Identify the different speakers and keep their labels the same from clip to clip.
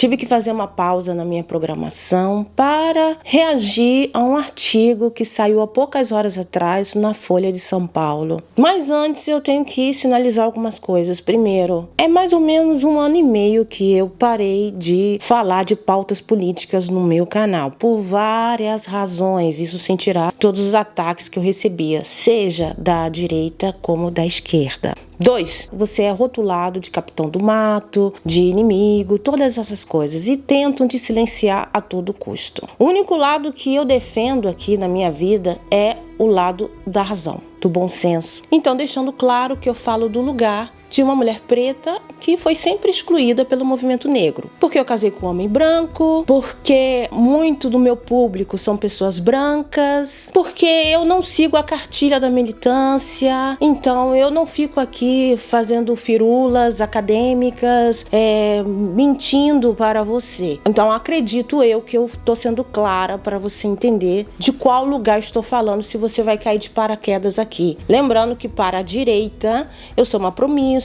Speaker 1: tive que fazer uma pausa na minha programação para reagir a um artigo que saiu há poucas horas atrás na Folha de São Paulo. Mas antes eu tenho que sinalizar algumas coisas. Primeiro, é mais ou menos 1 ano e meio que eu parei de falar de pautas políticas no meu canal, por várias razões, isso sem tirar todos os ataques que eu recebia, seja da direita como da esquerda. 2, você é rotulado de capitão do mato, de inimigo, todas essas coisas, e tentam te silenciar a todo custo. O único lado que eu defendo aqui na minha vida é o lado da razão, do bom senso. Então, deixando claro que eu falo do lugar de uma mulher preta que foi sempre excluída pelo movimento negro. Porque eu casei com um homem branco, porque muito do meu público são pessoas brancas, porque eu não sigo a cartilha da militância, então eu não fico aqui fazendo firulas acadêmicas, mentindo para você. Então acredito eu que eu estou sendo clara para você entender de qual lugar estou falando, se você vai cair de paraquedas aqui. Lembrando que para a direita eu sou uma promíscua,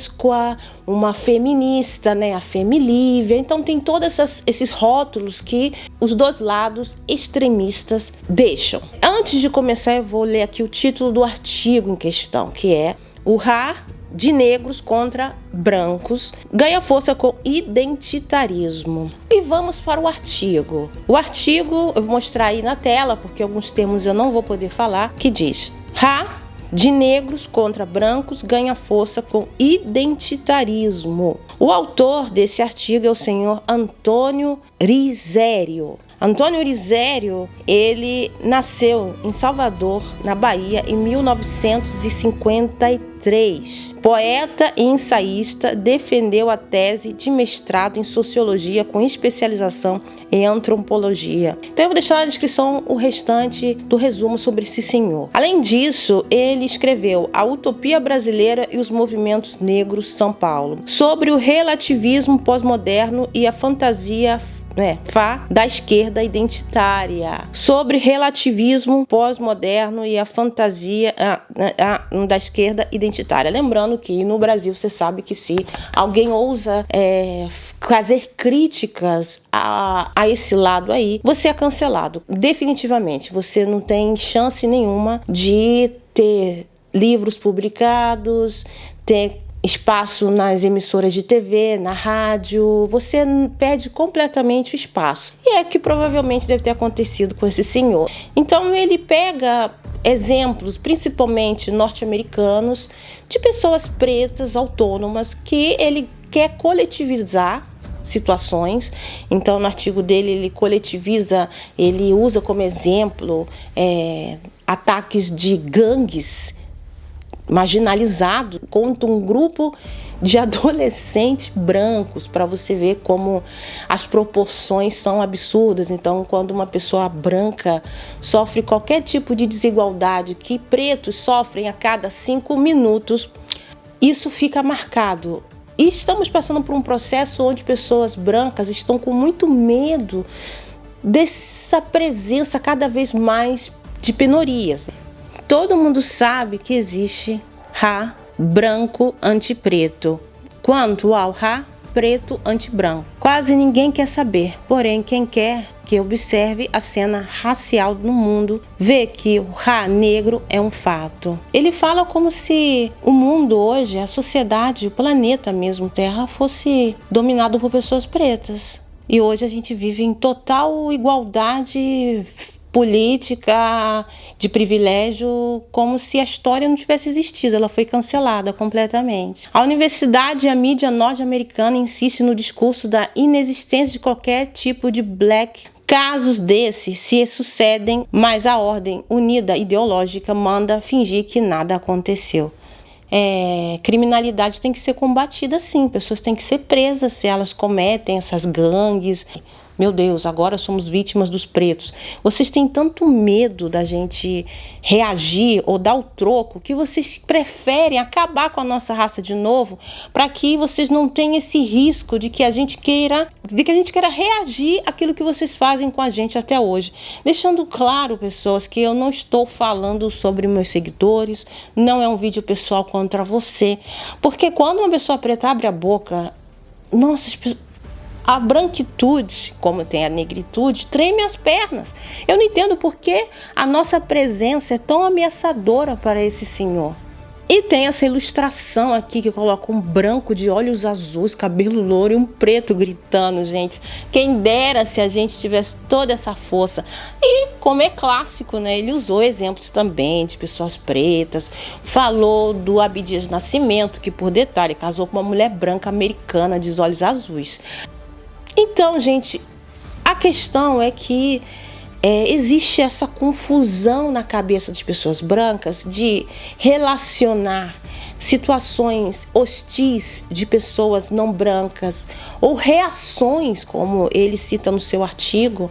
Speaker 1: uma feminista, né, a femilívia. Então tem todos esses rótulos que os dois lados extremistas deixam. Antes de começar, eu vou ler aqui o título do artigo em questão, que é o Ra de negros contra brancos ganha força com identitarismo. E vamos para o artigo. O artigo eu vou mostrar aí na tela, porque alguns termos eu não vou poder falar, que diz: Ra de negros contra brancos ganha força com identitarismo. O autor desse artigo é o senhor Antônio Risério. Antônio Risério, ele nasceu em Salvador, na Bahia, em 1953. Poeta e ensaísta, defendeu a tese de mestrado em Sociologia com especialização em Antropologia. Então eu vou deixar na descrição o restante do resumo sobre esse senhor. Além disso, ele escreveu A Utopia Brasileira e os Movimentos Negros, São Paulo, sobre o relativismo pós-moderno e a fantasia da esquerda identitária, sobre relativismo pós-moderno e a fantasia da esquerda identitária. Lembrando que no Brasil você sabe que se alguém ousa fazer críticas a esse lado aí, você é cancelado. Definitivamente, você não tem chance nenhuma de ter livros publicados, ter espaço nas emissoras de TV, na rádio, você perde completamente o espaço. E é que provavelmente deve ter acontecido com esse senhor. Então ele pega exemplos, principalmente norte-americanos, de pessoas pretas, autônomas, que ele quer coletivizar situações. Então no artigo dele ele coletiviza, ele usa como exemplo ataques de gangues marginalizado contra um grupo de adolescentes brancos, para você ver como as proporções são absurdas. Então, quando uma pessoa branca sofre qualquer tipo de desigualdade que pretos sofrem a cada 5 minutos, isso fica marcado. E estamos passando por um processo onde pessoas brancas estão com muito medo dessa presença cada vez mais de penurias. Todo mundo sabe que existe Ra branco anti-preto, quanto ao Ra preto anti-branco. Quase ninguém quer saber, porém quem quer que observe a cena racial no mundo vê que o Ra negro é um fato. Ele fala como se o mundo hoje, a sociedade, o planeta mesmo, Terra, fosse dominado por pessoas pretas. E hoje a gente vive em total igualdade política, de privilégio, como se a história não tivesse existido, ela foi cancelada completamente. A universidade e a mídia norte-americana insistem no discurso da inexistência de qualquer tipo de black. Casos desses se sucedem, mas a ordem unida ideológica manda fingir que nada aconteceu. Criminalidade tem que ser combatida sim, pessoas têm que ser presas se elas cometem essas gangues. Meu Deus, agora somos vítimas dos pretos. Vocês têm tanto medo da gente reagir ou dar o troco que vocês preferem acabar com a nossa raça de novo, para que vocês não tenham esse risco de que a gente queira reagir àquilo que vocês fazem com a gente até hoje. Deixando claro, pessoas, que eu não estou falando sobre meus seguidores, não é um vídeo pessoal contra você, porque quando uma pessoa preta abre a boca, nossa, a branquitude, como tem a negritude, treme as pernas. Eu não entendo por que a nossa presença é tão ameaçadora para esse senhor. E tem essa ilustração aqui que coloca um branco de olhos azuis, cabelo louro e um preto gritando, gente. Quem dera se a gente tivesse toda essa força. E como é clássico, né? Ele usou exemplos também de pessoas pretas. Falou do Abdias Nascimento, que por detalhe casou com uma mulher branca americana de olhos azuis. Então, gente, a questão é que existe essa confusão na cabeça das pessoas brancas de relacionar situações hostis de pessoas não brancas ou reações, como ele cita no seu artigo,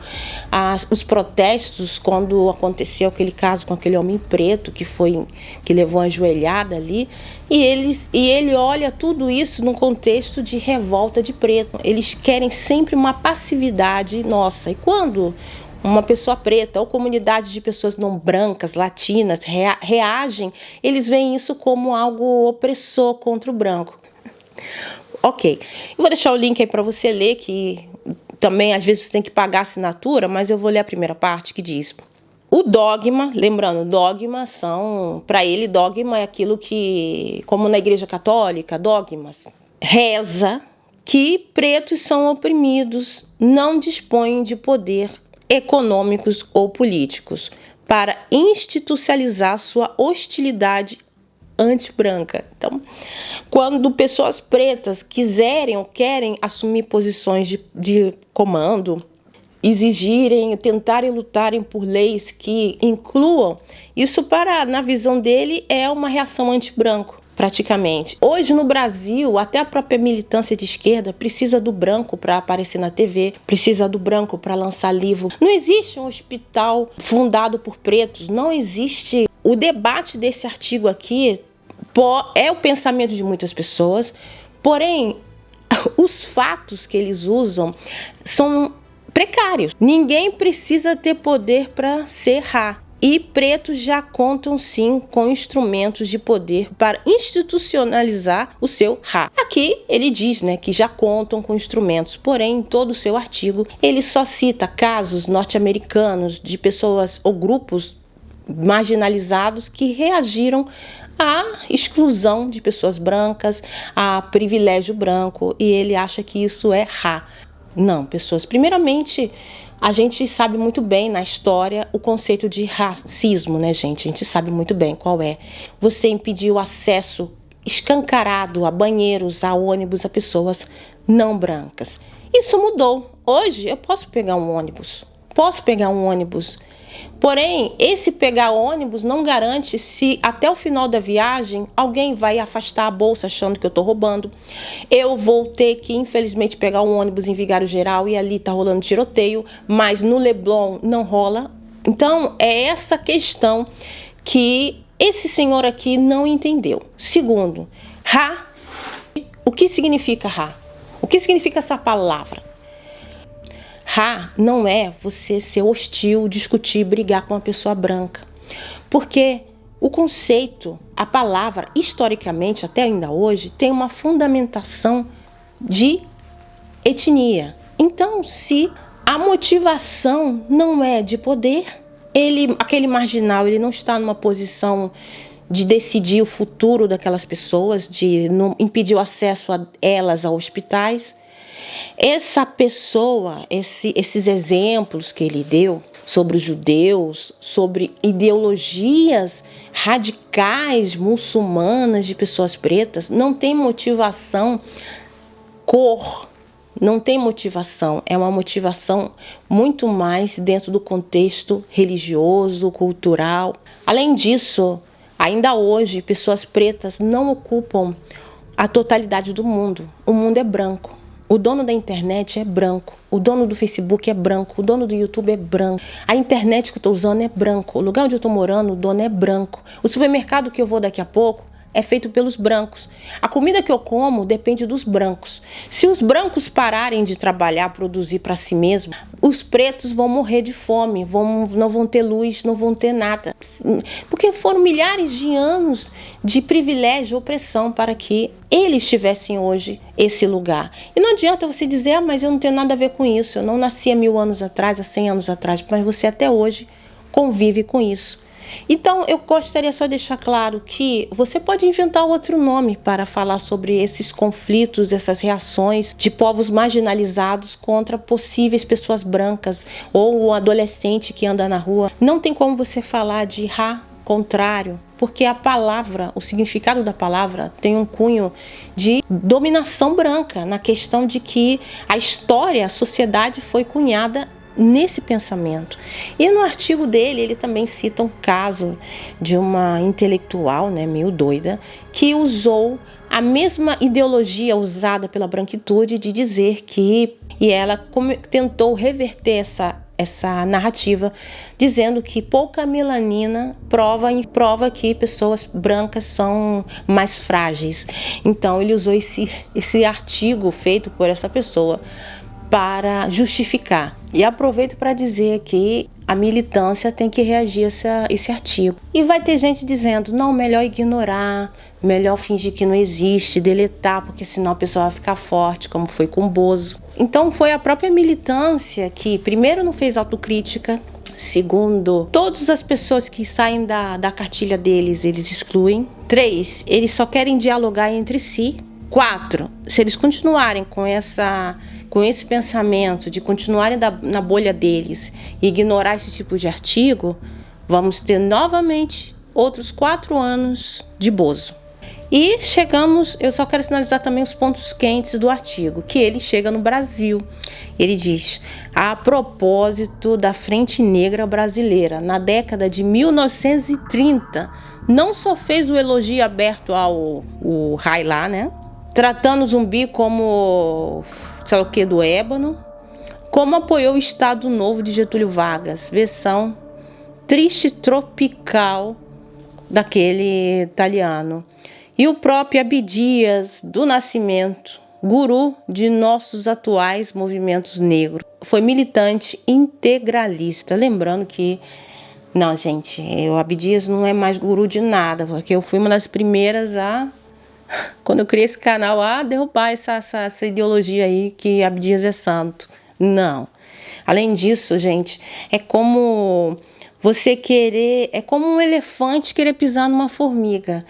Speaker 1: os protestos quando aconteceu aquele caso com aquele homem preto que levou uma joelhada ali, e ele olha tudo isso num contexto de revolta de preto. Eles querem sempre uma passividade nossa, e quando uma pessoa preta ou comunidade de pessoas não brancas, latinas, reagem, eles veem isso como algo opressor contra o branco. Ok, eu vou deixar o link aí para você ler, que também às vezes você tem que pagar assinatura, mas eu vou ler a primeira parte que diz: o dogma, lembrando, para ele, dogma é aquilo que, como na Igreja Católica, dogmas, reza que pretos são oprimidos, não dispõem de poder econômicos ou políticos para institucionalizar sua hostilidade anti-branca. Então, quando pessoas pretas quiserem ou querem assumir posições de comando, exigirem, tentarem lutarem por leis que incluam, isso na visão dele é uma reação anti-branco. Praticamente. Hoje no Brasil, até a própria militância de esquerda precisa do branco para aparecer na TV, precisa do branco para lançar livro. Não existe um hospital fundado por pretos, não existe. O debate desse artigo aqui é o pensamento de muitas pessoas, porém, os fatos que eles usam são precários. Ninguém precisa ter poder para ser Ra. E pretos já contam sim com instrumentos de poder para institucionalizar o seu Ra. Aqui ele diz, né, que já contam com instrumentos, porém em todo o seu artigo ele só cita casos norte-americanos de pessoas ou grupos marginalizados que reagiram à exclusão de pessoas brancas, a privilégio branco, e ele acha que isso é Ra. Não, pessoas, primeiramente, a gente sabe muito bem na história o conceito de racismo, né, gente? A gente sabe muito bem qual é. Você impedir o acesso escancarado a banheiros, a ônibus, a pessoas não brancas. Isso mudou. Hoje eu posso pegar um ônibus. Porém, esse pegar ônibus não garante se até o final da viagem alguém vai afastar a bolsa achando que eu estou roubando. Eu vou ter que, infelizmente, pegar um ônibus em Vigário Geral e ali está rolando tiroteio, mas no Leblon não rola. Então, é essa questão que esse senhor aqui não entendeu. Segundo, Ra, o que significa Ra? O que significa essa palavra? Ra não é você ser hostil, discutir, brigar com uma pessoa branca. Porque o conceito, a palavra, historicamente, até ainda hoje, tem uma fundamentação de etnia. Então, se a motivação não é de poder, aquele marginal, ele não está numa posição de decidir o futuro daquelas pessoas, de não impedir o acesso a elas a hospitais. Essa pessoa, esses exemplos que ele deu sobre os judeus, sobre ideologias radicais muçulmanas de pessoas pretas, não tem motivação cor, não tem motivação, é uma motivação muito mais dentro do contexto religioso, cultural. Além disso, ainda hoje, pessoas pretas não ocupam a totalidade do mundo. O mundo é branco. O dono da internet é branco, o dono do Facebook é branco, o dono do YouTube é branco, a internet que eu estou usando é branco, o lugar onde eu estou morando, o dono é branco, o supermercado que eu vou daqui a pouco é feito pelos brancos. A comida que eu como depende dos brancos. Se os brancos pararem de trabalhar, produzir para si mesmos, os pretos vão morrer de fome, não vão ter luz, não vão ter nada. Porque foram milhares de anos de privilégio, opressão para que eles tivessem hoje esse lugar. E não adianta você dizer, mas eu não tenho nada a ver com isso, eu não nasci há 1000 anos atrás, há 100 anos atrás, mas você até hoje convive com isso. Então, eu gostaria só de deixar claro que você pode inventar outro nome para falar sobre esses conflitos, essas reações de povos marginalizados contra possíveis pessoas brancas ou o adolescente que anda na rua. Não tem como você falar de contrário, porque a palavra, o significado da palavra tem um cunho de dominação branca, na questão de que a história, a sociedade foi cunhada nesse pensamento. E no artigo dele, ele também cita um caso de uma intelectual, meio doida, que usou a mesma ideologia usada pela branquitude de dizer que, e ela tentou reverter essa narrativa, dizendo que pouca melanina prova que pessoas brancas são mais frágeis. Então ele usou esse artigo feito por essa pessoa para justificar. E aproveito para dizer que a militância tem que reagir a esse artigo. E vai ter gente dizendo, não, melhor ignorar, melhor fingir que não existe, deletar, porque senão a pessoa vai ficar forte, como foi com o Bozo. Então foi a própria militância que, primeiro, não fez autocrítica, segundo, todas as pessoas que saem da cartilha deles, eles excluem. 3, eles só querem dialogar entre si. 4, se eles continuarem com esse pensamento de continuarem na bolha deles e ignorar esse tipo de artigo, vamos ter novamente outros 4 anos de Bozo. E eu só quero sinalizar também os pontos quentes do artigo, que ele chega no Brasil. Ele diz, a propósito da Frente Negra Brasileira, na década de 1930, não só fez o elogio aberto ao Rai lá, tratando o Zumbi como, sei lá o que, do ébano, como apoiou o Estado Novo de Getúlio Vargas, versão triste tropical daquele italiano. E o próprio Abdias do Nascimento, guru de nossos atuais movimentos negros, foi militante integralista. Lembrando que, não, gente, o Abdias não é mais guru de nada, porque eu fui uma das primeiras quando eu criei esse canal, derrubar essa ideologia aí que Abdias é santo. Não. Além disso, gente, é como um elefante querer pisar numa formiga.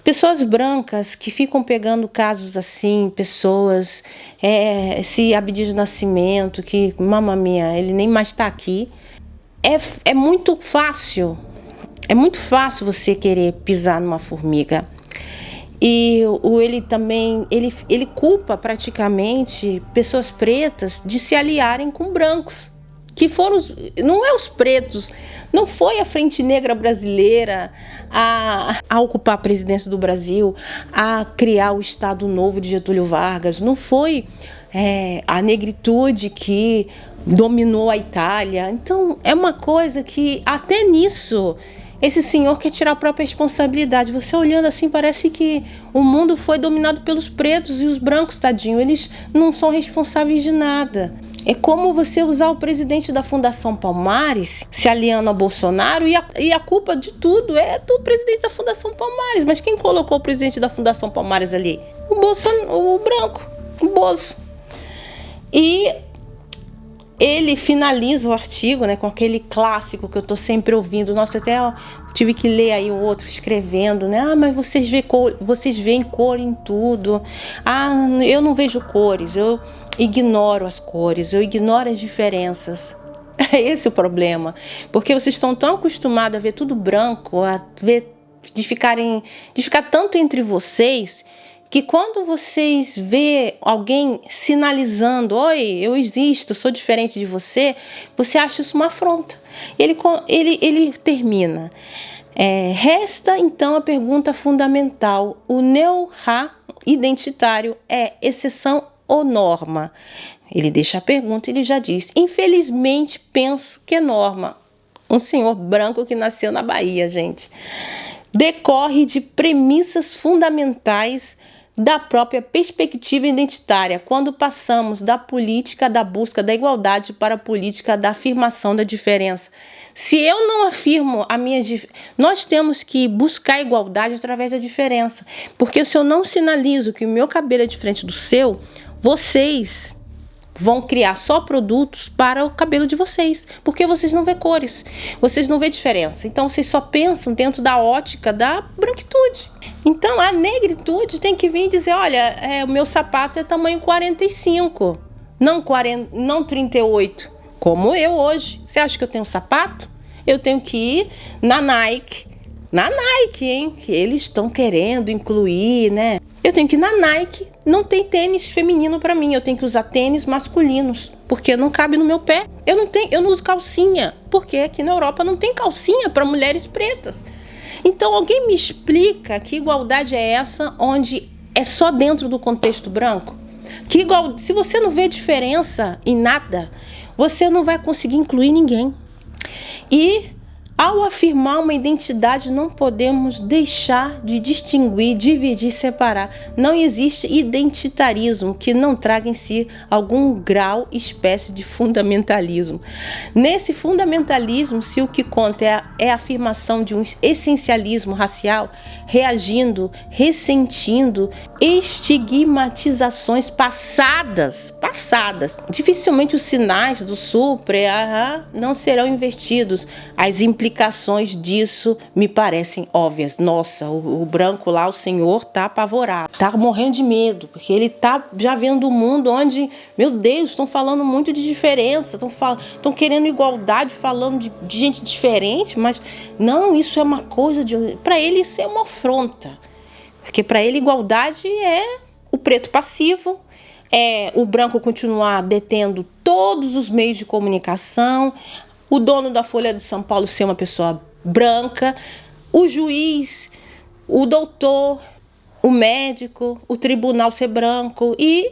Speaker 1: Pessoas brancas que ficam pegando casos assim, pessoas, esse Abdias do Nascimento, que, mamma mia, ele nem mais está aqui. É muito fácil você querer pisar numa formiga. E ele também, ele culpa praticamente pessoas pretas de se aliarem com brancos, que foram não é os pretos, não foi a Frente Negra Brasileira a ocupar a presidência do Brasil, a criar o Estado Novo de Getúlio Vargas, não foi a negritude que dominou a Itália. Então é uma coisa que até nisso esse senhor quer tirar a própria responsabilidade. Você olhando assim, parece que o mundo foi dominado pelos pretos e os brancos, tadinho, eles não são responsáveis de nada. É como você usar o presidente da Fundação Palmares se aliando a Bolsonaro e a culpa de tudo é do presidente da Fundação Palmares. Mas quem colocou o presidente da Fundação Palmares ali? O branco, o Bozo. E ele finaliza o artigo, com aquele clássico que eu tô sempre ouvindo. Nossa, até tive que ler aí o outro escrevendo, mas vocês veem cor em tudo. Eu não vejo cores, eu ignoro as cores, eu ignoro as diferenças. É esse o problema, porque vocês estão tão acostumados a ver tudo branco, de ficar tanto entre vocês, que quando vocês vê alguém sinalizando, oi, eu existo, eu sou diferente de você, você acha isso uma afronta. Ele termina. Resta então a pergunta fundamental: o neo-ra identitário é exceção ou norma? Ele deixa a pergunta e ele já diz: infelizmente penso que é norma. Um senhor branco que nasceu na Bahia, gente. decorre de premissas fundamentais da própria perspectiva identitária, quando passamos da política da busca da igualdade para a política da afirmação da diferença. Se eu não afirmo a minha nós temos que buscar a igualdade através da diferença, porque se eu não sinalizo que o meu cabelo é diferente do seu, vocês vão criar só produtos para o cabelo de vocês, porque vocês não vê cores, vocês não vê diferença. Então vocês só pensam dentro da ótica da branquitude. Então a negritude tem que vir e dizer, olha, o meu sapato é tamanho 45, não 38, como eu hoje. Você acha que eu tenho um sapato? Eu tenho que ir na Nike, hein? Que eles estão querendo incluir, né? Eu tenho que ir na Nike, não tem tênis feminino para mim, eu tenho que usar tênis masculinos, porque não cabe no meu pé. Eu não uso calcinha, porque aqui na Europa não tem calcinha para mulheres pretas. Então alguém me explica que igualdade é essa onde é só dentro do contexto branco? Se você não vê diferença em nada, você não vai conseguir incluir ninguém. E ao afirmar uma identidade, não podemos deixar de distinguir, dividir, separar. Não existe identitarismo que não traga em si algum grau, espécie de fundamentalismo. Nesse fundamentalismo, se o que conta é a afirmação de um essencialismo racial, reagindo, ressentindo estigmatizações passadas. Dificilmente os sinais do supre não serão invertidos. As implicações disso me parecem óbvias. Nossa, o branco lá, o senhor, tá apavorado, tá morrendo de medo, porque ele tá já vendo um mundo onde, meu Deus, estão falando muito de diferença, estão querendo igualdade, falando de gente diferente, mas não, isso é uma coisa para ele isso é uma afronta, porque para ele igualdade é o preto passivo, é o branco continuar detendo todos os meios de comunicação, o dono da Folha de São Paulo ser uma pessoa branca, o juiz, o doutor, o médico, o tribunal ser branco, e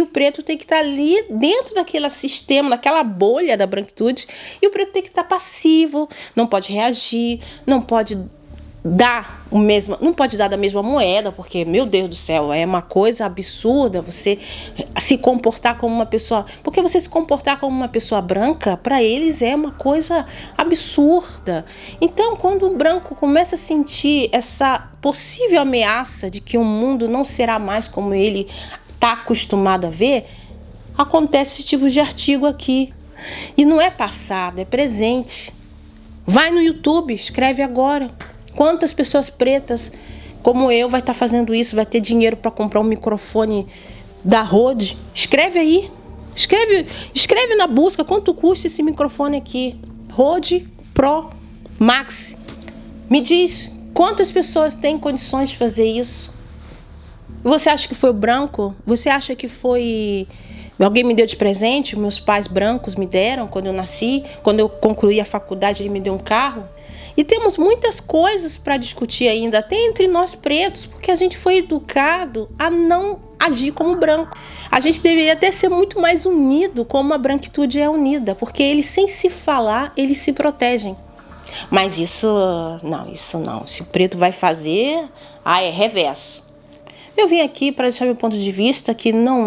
Speaker 1: o preto tem que estar ali dentro daquele sistema, daquela bolha da branquitude, e o preto tem que estar passivo, não pode reagir, não pode não pode dar da mesma moeda, porque, meu Deus do céu, é uma coisa absurda você se comportar como uma pessoa, porque você se comportar como uma pessoa branca, para eles é uma coisa absurda. Então, quando o branco começa a sentir essa possível ameaça de que o mundo não será mais como ele está acostumado a ver, acontece esse tipo de artigo aqui. E não é passado, é presente. Vai no YouTube, escreve agora. Quantas pessoas pretas como eu vai estar fazendo isso, vai ter dinheiro para comprar um microfone da Rode? Escreve aí. Escreve na busca quanto custa esse microfone aqui. Rode Pro Max. Me diz quantas pessoas têm condições de fazer isso. Você acha que foi o branco? Você acha que foi... Alguém me deu de presente? Meus pais brancos me deram quando eu nasci. Quando eu concluí a faculdade, ele me deu um carro. E temos muitas coisas para discutir ainda, até entre nós pretos, porque a gente foi educado a não agir como branco. A gente deveria até ser muito mais unido como a branquitude é unida, porque eles, sem se falar, eles se protegem. Mas isso não. Se o preto vai fazer, é reverso. Eu vim aqui para deixar meu ponto de vista, que não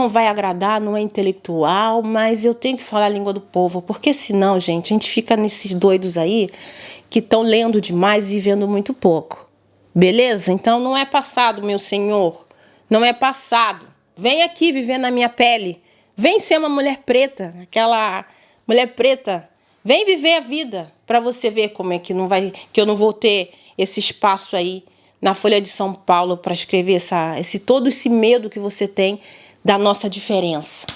Speaker 1: vai agradar, não é intelectual, mas eu tenho que falar a língua do povo, porque senão, gente, a gente fica nesses doidos aí que estão lendo demais e vivendo muito pouco. Beleza? Então não é passado, meu senhor. Não é passado. Vem aqui viver na minha pele. Vem ser uma mulher preta, aquela mulher preta. Vem viver a vida para você ver como é que eu não vou ter esse espaço aí na Folha de São Paulo para escrever todo esse medo que você tem da nossa diferença.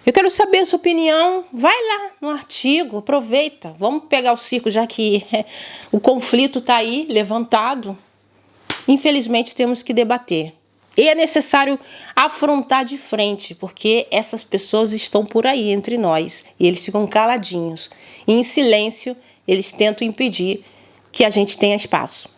Speaker 1: Eu quero saber a sua opinião. Vai lá no artigo, aproveita. Vamos pegar o circo, já que o conflito está aí levantado. Infelizmente, temos que debater. E é necessário afrontar de frente, porque essas pessoas estão por aí entre nós. E eles ficam caladinhos. E em silêncio, eles tentam impedir que a gente tenha espaço.